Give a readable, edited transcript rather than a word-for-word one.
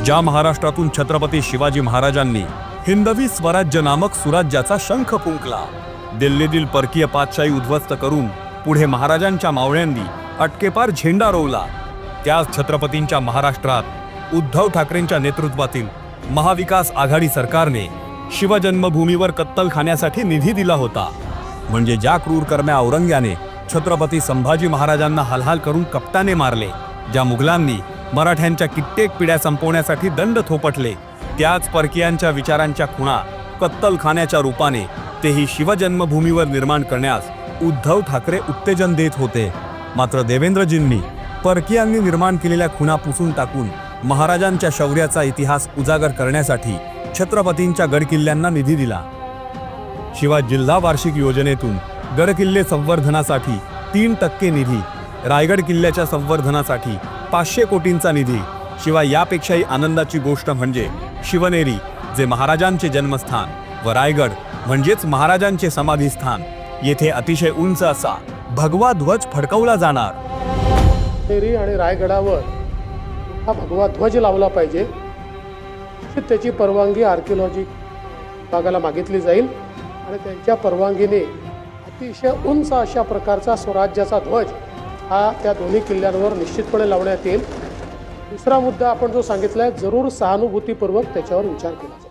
ज्या महाराष्ट्रातून छत्रपती शिवाजी महाराजांनी हिंदवी स्वराज्य नामक सुराज्याचा शंख फुंकला, दिल्लीतील परकीय पातशाही उद्ध्वस्त करून पुढे महाराजांच्या मावळ्यांनी अटकेपार झेंडा रोवला, त्याच छत्रपतींच्या महाराष्ट्रात उद्धव ठाकरेंच्या नेतृत्वातील महाविकास आघाडी सरकारने शिवजन्मभूमीवर कत्तलखान्यासाठी निधी दिला होता। म्हणजे ज्या क्रूरकर्म्या औरंग्याने छत्रपती संभाजी महाराजांना हालहाल करून कप्ताने मारले, ज्या मुघलांनी मराठ्यांच्या कित्येक पिढ्या संपवण्यासाठी दंड थोपटले, त्याच परकीयांच्या विचारांच्या खुणा कत्तलखान्याच्या रूपाने तेही शिवजन्मभूमीवर निर्माण करण्यास उद्धव ठाकरे उत्तेजन देत होते। मात्र देवेंद्रजींनी परकीयांनी निर्माण केलेल्या खुणा पुसून टाकून महाराजांच्या शौर्याचा इतिहास उजागर करण्यासाठी छत्रपतींच्या गडकिल्ल्यांना निधी दिला। शिवाय जिल्हा वार्षिक योजनेतून गडकिल्ले संवर्धनासाठी 3% निधी, रायगड किल्ल्याच्या संवर्धनासाठी 500 कोटींचा निधी। शिवाय यापेक्षाही आनंदाची गोष्ट म्हणजे शिवनेरी, जे महाराजांचे जन्मस्थान, व रायगड म्हणजेच महाराजांचे समाधीस्थान, येथे अतिशय उंच असा भगवा ध्वज फडकवला जाणार। शिवनेरी आणि रायगडावर हा भगवा ध्वज लावला पाहिजे, त्याची परवानगी आर्किओलॉजी विभागाला मागितली जाईल आणि त्यांच्या परवानगीने अतिशय उंच अशा प्रकारचा स्वराज्याचा ध्वज हा त्या दोन्ही किल्ल्यांवर निश्चितपणे लावण्यात येईल। दुसरा मुद्दा आपण जो सांगितला आहे, जरूर सहानुभूतीपूर्वक त्याच्यावर विचार केला।